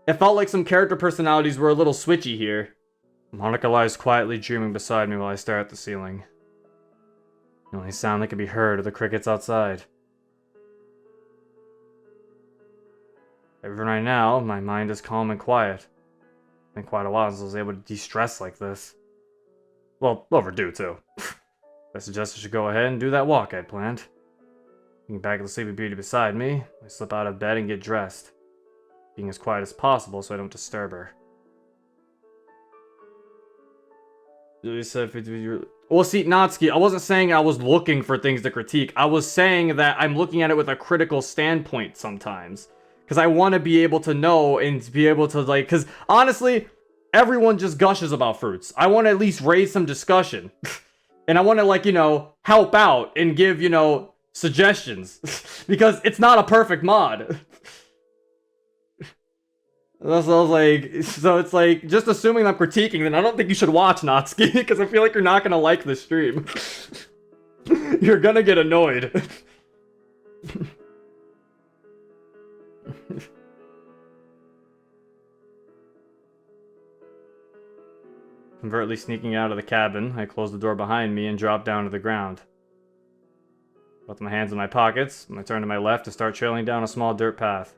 It felt like some character personalities were a little switchy here. Monika lies quietly dreaming beside me while I stare at the ceiling. The only sound that can be heard are the crickets outside. Even right now, my mind is calm and quiet. It's been quite a while since I was able to de-stress like this. Well, overdue too. I suggest I should go ahead and do that walk I'd planned. Looking back at the Sleeping Beauty beside me, I slip out of bed and get dressed, being as quiet as possible so I don't disturb her. Julia said, well, see, Natsuki, I wasn't saying I was looking for things to critique. I was saying that I'm looking at it with a critical standpoint sometimes. Because I want to be able to know and be able to, like, because honestly, everyone just gushes about Fruits. I want to at least raise some discussion. And I want to, like, you know, help out and give, you know, suggestions. Because it's not a perfect mod. So I was like, so it's like, just assuming I'm critiquing, then I don't think you should watch Natsuki. Because I feel like you're not going to like this stream. You're going to get annoyed. Covertly sneaking out of the cabin, I closed the door behind me and dropped down to the ground. With my hands in my pockets, I turned to my left to start trailing down a small dirt path.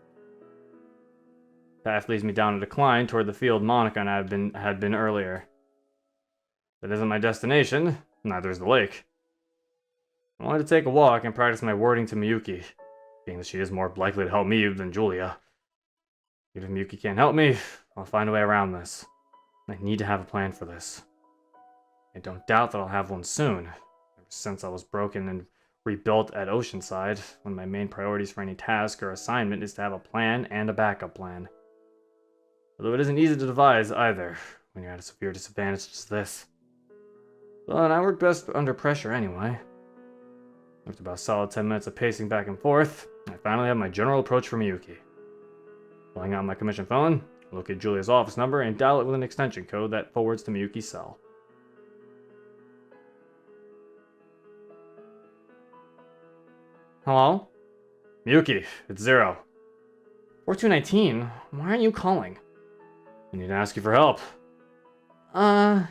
The path leads me down a decline toward the field Monika and I had been earlier. That isn't my destination, neither is the lake. I wanted to take a walk and practice my wording to Miyuki, being that she is more likely to help me than Julia. Even if Miyuki can't help me, I'll find a way around this. I need to have a plan for this. I don't doubt that I'll have one soon. Ever since I was broken and rebuilt at Oceanside, one of my main priorities for any task or assignment is to have a plan and a backup plan. Although it isn't easy to devise either, when you're at a severe disadvantage such as this. Well, and I work best under pressure anyway. After about a solid 10 minutes of pacing back and forth, I finally have my general approach for Miyuki. Pulling out my commission phone, look at Julia's office number and dial it with an extension code that forwards to Miyuki's cell. Hello? Miyuki, it's Zero. 4219, why aren't you calling? I need to ask you for help. I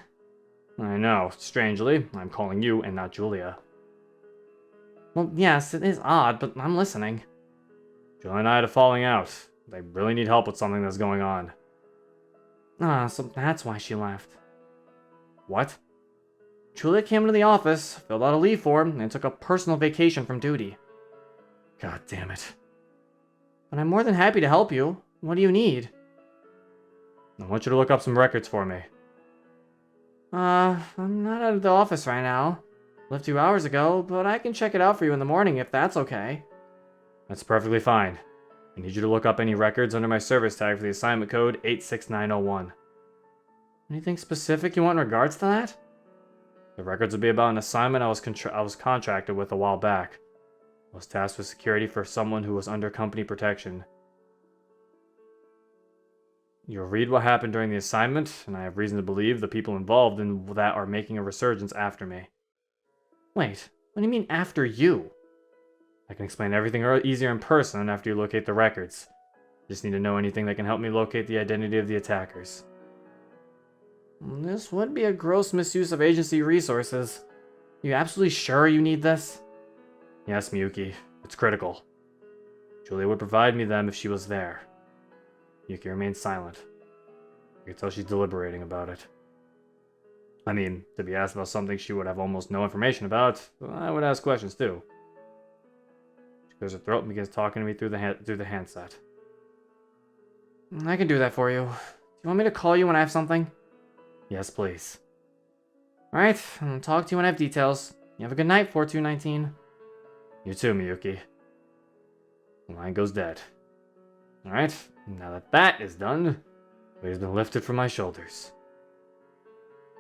know, strangely, I'm calling you and not Julia. Well, yes, it is odd, but I'm listening. Julia and I had a falling out. They really need help with something that's going on. So that's why she left. What? Julia came into the office, filled out a leave form, and took a personal vacation from duty. God damn it. But I'm more than happy to help you. What do you need? I want you to look up some records for me. I'm not out of the office right now. Left 2 hours ago, but I can check it out for you in the morning if that's okay. That's perfectly fine. I need you to look up any records under my service tag for the assignment code 86901. Anything specific you want in regards to that? The records would be about an assignment I was contracted with a while back. I was tasked with security for someone who was under company protection. You'll read what happened during the assignment, and I have reason to believe the people involved in that are making a resurgence after me. Wait, what do you mean after you? I can explain everything easier in person after you locate the records. Just need to know anything that can help me locate the identity of the attackers. This would be a gross misuse of agency resources. You absolutely sure you need this? Yes, Miyuki. It's critical. Julia would provide me them if she was there. Miyuki remains silent. I can tell she's deliberating about it. I mean, to be asked about something she would have almost no information about, I would ask questions too. She clears her throat and begins talking to me through the handset. I can do that for you. Do you want me to call you when I have something? Yes, please. Alright, I'll talk to you when I have details. You have a good night, 4219. You too, Miyuki. The line goes dead. Alright, now that that is done, the weight has been lifted from my shoulders.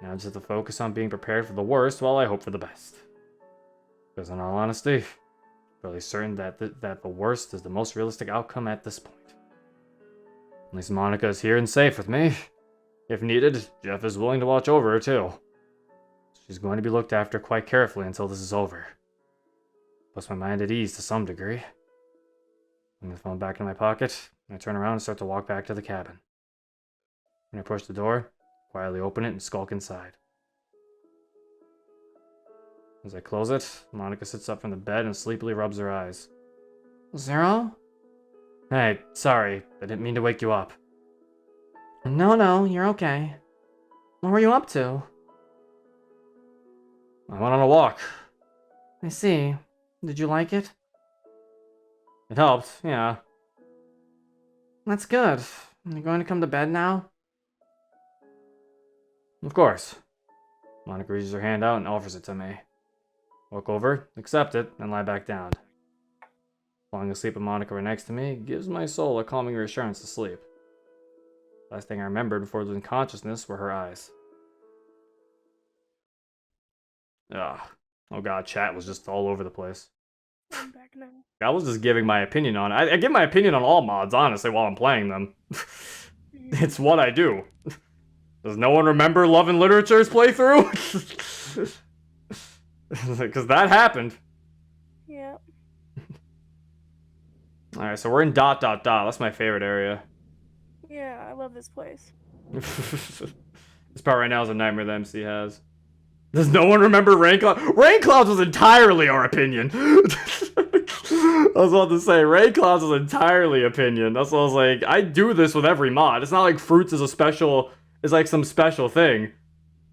Now I just have to focus on being prepared for the worst while I hope for the best. Because in all honesty, I'm fairly certain that the worst is the most realistic outcome at this point. At least Monika is here and safe with me. If needed, Jeff is willing to watch over her too. She's going to be looked after quite carefully until this is over. Puts my mind at ease to some degree. Put the phone back in my pocket, and I turn around and start to walk back to the cabin. When I push the door, quietly open it and skulk inside. As I close it, Monika sits up from the bed and sleepily rubs her eyes. Zero? Hey, sorry, I didn't mean to wake you up. No, you're okay. What were you up to? I went on a walk. I see. Did you like it? It helped, yeah. That's good. You going to come to bed now? Of course. Monika reaches her hand out and offers it to me. Walk over, accept it, and lie back down. Falling asleep with Monika right next to me gives my soul a calming reassurance to sleep. Last thing I remembered before losing consciousness were her eyes. Ugh. Oh god, chat was just all over the place. I'm back now. I was just giving my opinion on I give my opinion on all mods, honestly, while I'm playing them. It's what I do. Does no one remember Love and Literature's playthrough? Because that happened. Yeah. Alright, so we're in ... That's my favorite area. Yeah, I love this place. This part right now is a nightmare that MC has. Does no one remember Rain Clouds? Rain Clouds was entirely our opinion. I was about to say, Rain Clouds was entirely opinion. That's what I was like, I do this with every mod. It's not like Fruits is is like some special thing.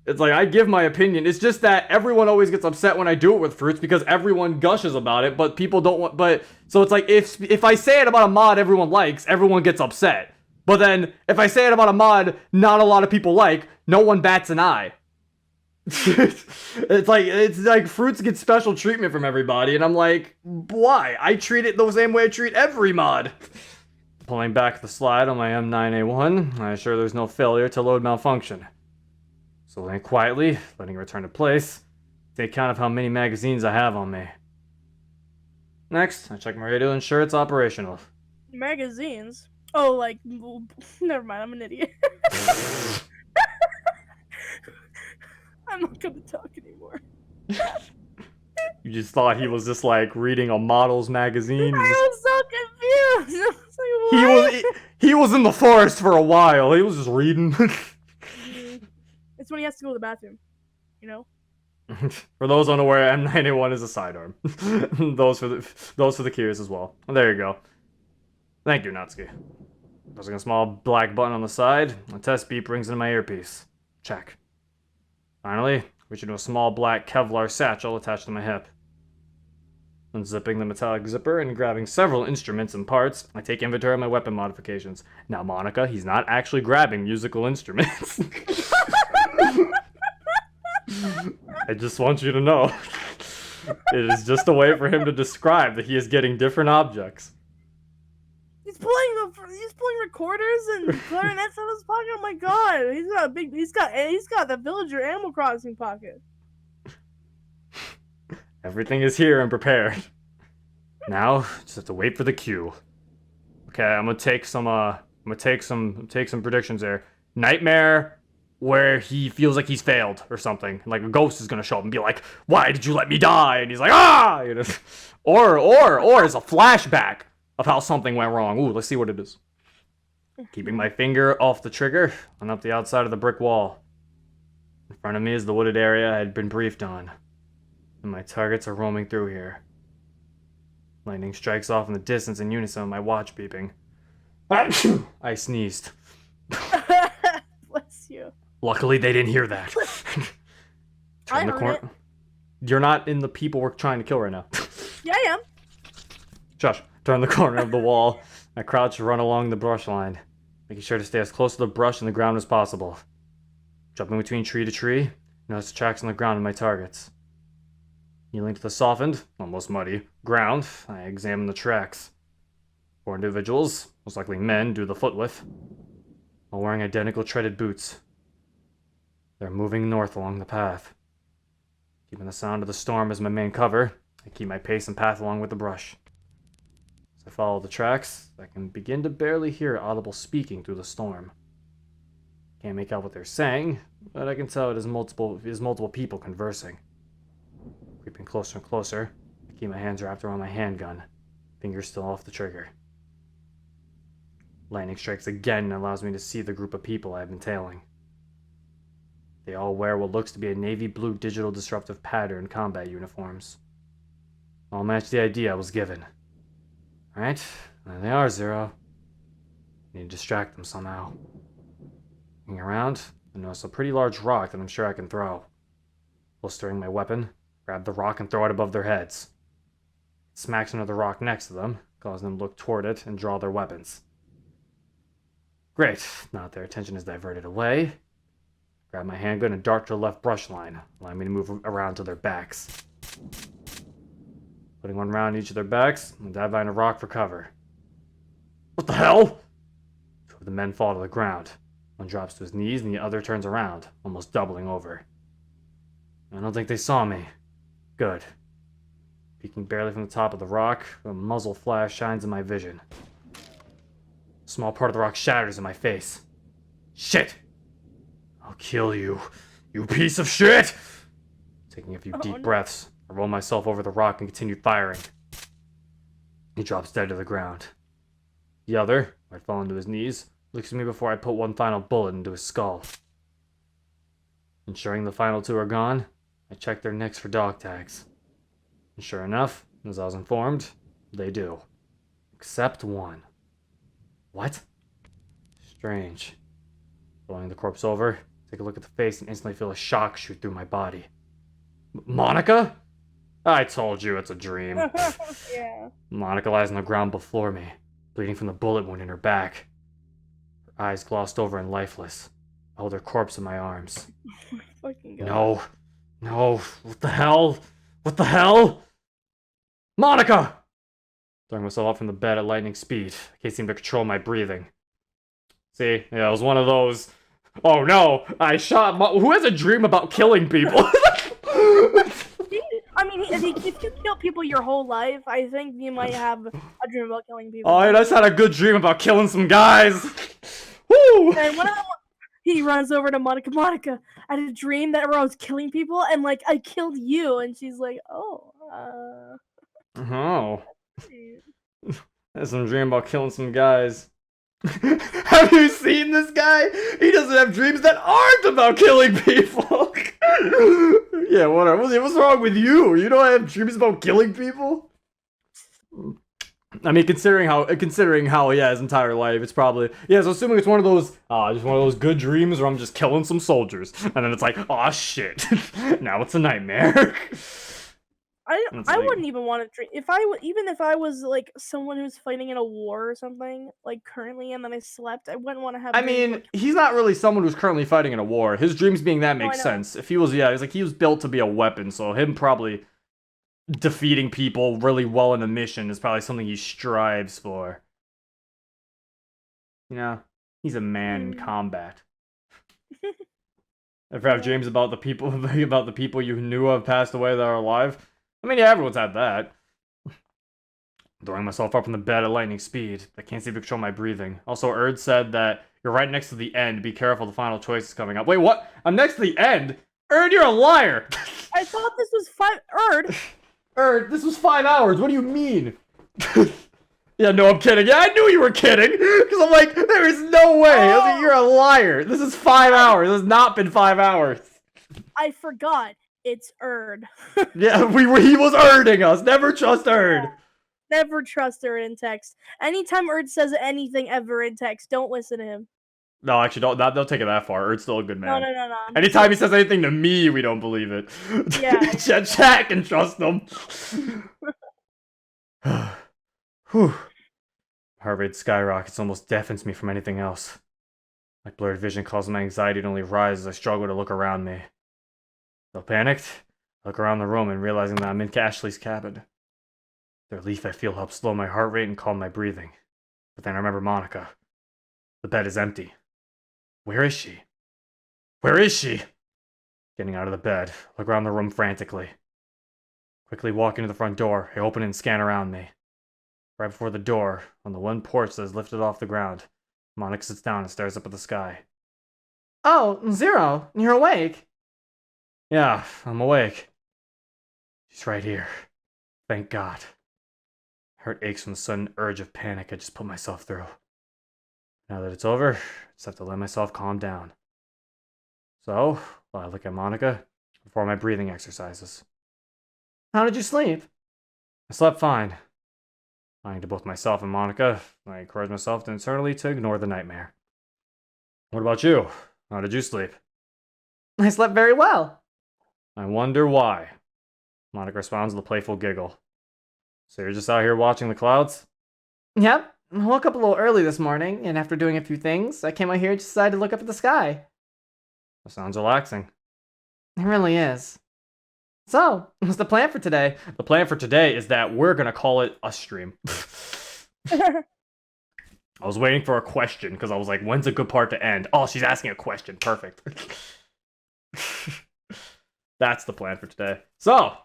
It's like, I give my opinion. It's just that everyone always gets upset when I do it with Fruits because everyone gushes about it, but people don't want, so it's like, if I say it about a mod everyone likes, everyone gets upset. But then, if I say it about a mod not a lot of people like, no one bats an eye. It's like Fruits get special treatment from everybody, and I'm like, why? I treat it the same way I treat every mod. Pulling back the slide on my M9A1, I assure there's no failure to load malfunction. Slowly and quietly, letting it return to place, take count of how many magazines I have on me. Next, I check my radio to ensure it's operational. Magazines? Oh, like, never mind, I'm an idiot. I'm not gonna talk anymore. You just thought he was just like reading a model's magazine. I was so he was in the forest for a while. He was just reading. It's when he has to go to the bathroom, you know. For those unaware, M91 is a sidearm. those for the curious as well. There you go. Thank you, Natsuki. Pressing a small black button on the side, a test beep rings into my earpiece. Check. Finally, reach into a small black Kevlar satchel attached to my hip. Unzipping the metallic zipper and grabbing several instruments and parts, I take inventory of my weapon modifications. Now, Monika, he's not actually grabbing musical instruments. I just want you to know. It is just a way for him to describe that he is getting different objects. He's pulling recorders and clarinets out of his pocket. Oh my god, he's got the Villager Animal Crossing pocket. Everything is here and prepared. Now, just have to wait for the cue. Okay, I'm gonna take some predictions there. Nightmare where he feels like he's failed or something. Like a ghost is gonna show up and be like, "Why did you let me die?" And he's like, "Ah!" You know? Or it's a flashback of how something went wrong. Ooh, let's see what it is. Keeping my finger off the trigger and up the outside of the brick wall. In front of me is the wooded area I had been briefed on. And my targets are roaming through here. Lightning strikes off in the distance in unison with my watch beeping. I sneezed. Bless you. Luckily, they didn't hear that. I heard it. You're not in the people we're trying to kill right now. Yeah, I am. Shush. Turn the corner of the wall. I crouch and run along the brush line, making sure to stay as close to the brush and the ground as possible. Jumping between tree to tree, notice the tracks on the ground of my targets. Kneeling to the softened, almost muddy, ground, I examine the tracks. 4 individuals, most likely men due to the foot width, all wearing identical treaded boots. They're moving north along the path. Keeping the sound of the storm as my main cover, I keep my pace and path along with the brush. As I follow the tracks, I can begin to barely hear audible speaking through the storm. Can't make out what they're saying, but I can tell it is multiple people conversing. Creeping closer and closer, I keep my hands wrapped around my handgun, fingers still off the trigger. Lightning strikes again and allows me to see the group of people I've been tailing. They all wear what looks to be a navy blue digital disruptive pattern combat uniforms. All match the idea I was given. Alright, there they are, Zero. Need to distract them somehow. Looking around, I notice a pretty large rock that I'm sure I can throw. Holstering my weapon, grab the rock and throw it above their heads. It smacks another rock next to them, causing them to look toward it and draw their weapons. Great, now that their attention is diverted away, grab my handgun and dart to the left brush line, allowing me to move around to their backs. Putting one round each of their backs, and dive behind a rock for cover. What the hell? 2 of the men fall to the ground. One drops to his knees and the other turns around, almost doubling over. I don't think they saw me. Good. Peeking barely from the top of the rock, a muzzle flash shines in my vision. A small part of the rock shatters in my face. Shit! I'll kill you, you piece of shit! Taking a few deep breaths, I roll myself over the rock and continue firing. He drops dead to the ground. The other, who had fallen to his knees, looks at me before I put one final bullet into his skull. Ensuring the final 2 are gone, I check their necks for dog tags. And sure enough, as I was informed, they do. Except one. What? Strange. Rolling the corpse over, take a look at the face and instantly feel a shock shoot through my body. Monika? I told you it's a dream. Yeah. Monika lies on the ground before me, bleeding from the bullet wound in her back. Her eyes glossed over and lifeless. I hold her corpse in my arms. Oh my fucking god. No, what the hell? What the hell? Monika! Throwing myself up from the bed at lightning speed. I can't seem to control my breathing. See, yeah, it was one of those. Oh no, I shot. Who has a dream about killing people? I mean, if you kill people your whole life, I think you might have a dream about killing people. Oh, I just had a good dream about killing some guys. Woo! And one of them, he runs over to Monika. Monika, I had a dream that where I was killing people, and like I killed you, and she's like, oh, Oh. Had some dream about killing some guys. Have you seen this guy? He doesn't have dreams that aren't about killing people. Yeah, whatever. What's wrong with you? You don't have dreams about killing people? I mean, considering how his entire life, it's probably so assuming it's one of those just one of those good dreams where I'm just killing some soldiers, and then it's like, oh shit, now it's a nightmare. I wouldn't even want to dream even if I was like someone who's fighting in a war or something like currently, and then I slept. I wouldn't want to have. I mean, he's not really someone who's currently fighting in a war. His dreams being that makes sense. If he was, he was built to be a weapon, so him probably defeating people really well in a mission is probably something he strives for. You know, he's a man in combat. Ever have dreams about the people you knew have passed away that are alive? I mean, yeah, everyone's had that. Throwing myself up in the bed at lightning speed. I can't seem to control my breathing. Also, Erd said that you're right next to the end. Be careful, the final choice is coming up. Wait, what? I'm next to the end? Erd, you're a liar! I thought this was Erd, this was 5 hours. What do you mean? Yeah, no, I'm kidding. Yeah, I knew you were kidding. Because I'm like, there is no way. I was like, you're a liar. This is 5 hours. It has not been 5 hours. I forgot. It's Erd. Yeah, he was Erding us. Never trust Erd. Yeah. Never trust Erd in text. Anytime Erd says anything ever in text, don't listen to him. No, actually, don't take it that far. Erd's still a good man. No. Anytime he says anything to me, we don't believe it. Yeah. Chat can trust him. Whew. Heart rate skyrockets, almost deafens me from anything else. My blurred vision causes my anxiety to only rise as I struggle to look around me. Still panicked, I look around the room and realizing that I'm in Ashley's cabin. The relief I feel helps slow my heart rate and calm my breathing. But then I remember Monika. The bed is empty. Where is she? Where is she? Getting out of the bed, I look around the room frantically. Quickly walk into the front door, I open it and scan around me. Right before the door, on the one porch that is lifted off the ground, Monika sits down and stares up at the sky. Oh, Zero, you're awake. Yeah, I'm awake. She's right here. Thank God. Heart aches from the sudden urge of panic I just put myself through. Now that it's over, I just have to let myself calm down. So, while I look at Monika, perform my breathing exercises. How did you sleep? I slept fine. Lying to both myself and Monika, I encourage myself internally to ignore the nightmare. What about you? How did you sleep? I slept very well. I wonder why. Monika responds with a playful giggle. So you're just out here watching the clouds? Yep. I woke up a little early this morning, and after doing a few things, I came out here and decided to look up at the sky. That sounds relaxing. It really is. So, what's the plan for today? The plan for today is that we're gonna call it a stream. I was waiting for a question, because I was like, when's a good part to end? Oh, she's asking a question. Perfect. That's the plan for today. So,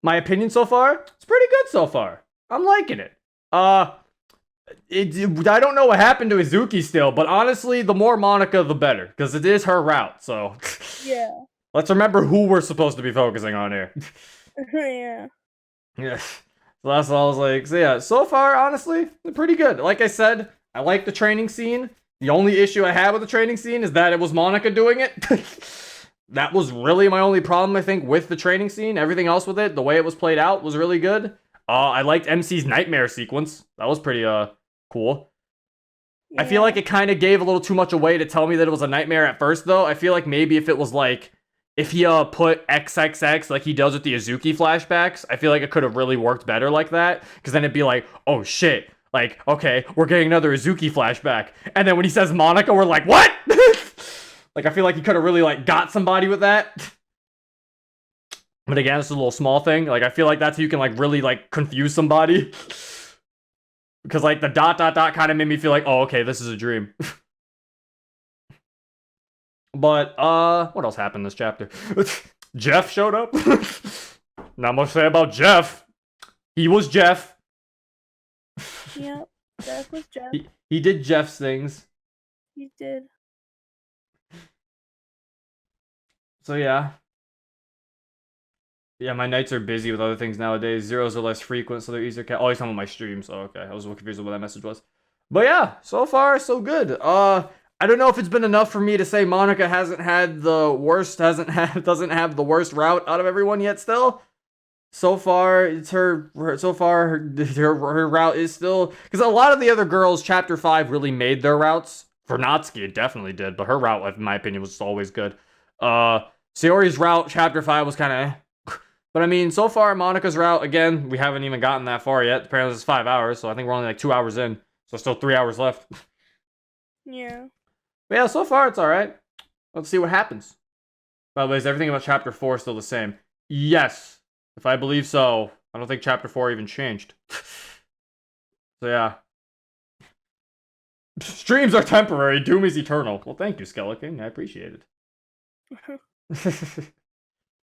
my opinion so far, it's pretty good so far. I'm liking it. I don't know what happened to Izuki still, but honestly, the more Monika, the better, because it is her route, so. Yeah. Let's remember who we're supposed to be focusing on here. Yeah. Yeah. So that's all I was like. So yeah, so far, honestly, pretty good. Like I said, I like the training scene. The only issue I had with the training scene is that it was Monika doing it. That was really my only problem, I think, with the training scene. Everything else with it, the way it was played out, was really good. I liked MC's nightmare sequence. That was pretty cool. Yeah. I feel like it kind of gave a little too much away to tell me that it was a nightmare at first, though. I feel like maybe if it was like, if he put XXX like he does with the Izuki flashbacks, I feel like it could have really worked better like that. Because then it'd be like, oh shit, like, okay, we're getting another Izuki flashback. And then when he says Monika, we're like, what? Like, I feel like he could have really, like, got somebody with that. But again, it's a little small thing. Like, I feel like that's how you can, like, really, like, confuse somebody. Because, like, the ... kind of made me feel like, oh, okay, this is a dream. But, what else happened in this chapter? Jeff showed up. Not much to say about Jeff. He was Jeff. Yep, Jeff was Jeff. He did Jeff's things. He did. So yeah. Yeah, my nights are busy with other things nowadays. Zeros are less frequent, so they're easier. Oh, he's talking about my stream, so okay. I was a little confused with what that message was. But yeah, so far so good. I don't know if it's been enough for me to say Monika hasn't had the worst, doesn't have the worst route out of everyone yet. Still, so far it's her route is still, because a lot of the other girls, Chapter 5 really made their routes. For Natsuki, it definitely did, but her route, in my opinion, was always good. Sayori's route, Chapter 5 was kind of. But I mean, so far, Monika's route, again, we haven't even gotten that far yet. Apparently, it's 5 hours, so I think we're only like 2 hours in. So still 3 hours left. Yeah. But yeah, so far, it's alright. Let's see what happens. By the way, is everything about Chapter 4 still the same? Yes. If I believe so, I don't think Chapter 4 even changed. So yeah. Streams are temporary, doom is eternal. Well, thank you, Skeleton. I appreciate it.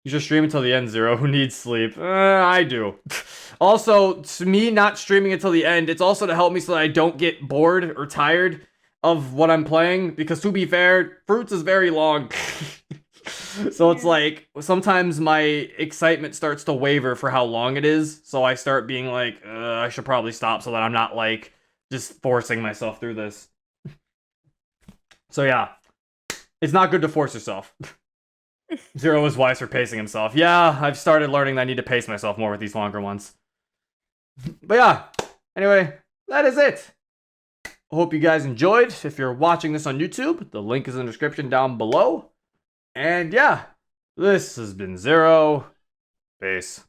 You should stream until the end, Zero. Who needs sleep? I do. Also, to me not streaming until the end, it's also to help me so that I don't get bored or tired of what I'm playing. Because to be fair, Fruits is very long. So it's like, sometimes my excitement starts to waver for how long it is. So I start being like, I should probably stop so that I'm not like, just forcing myself through this. So yeah, it's not good to force yourself. Zero is wise for pacing himself. Yeah, I've started learning that I need to pace myself more with these longer ones. But yeah, anyway, that is it. I hope you guys enjoyed. If you're watching this on YouTube, the link is in the description down below. And yeah, this has been Zero. Peace.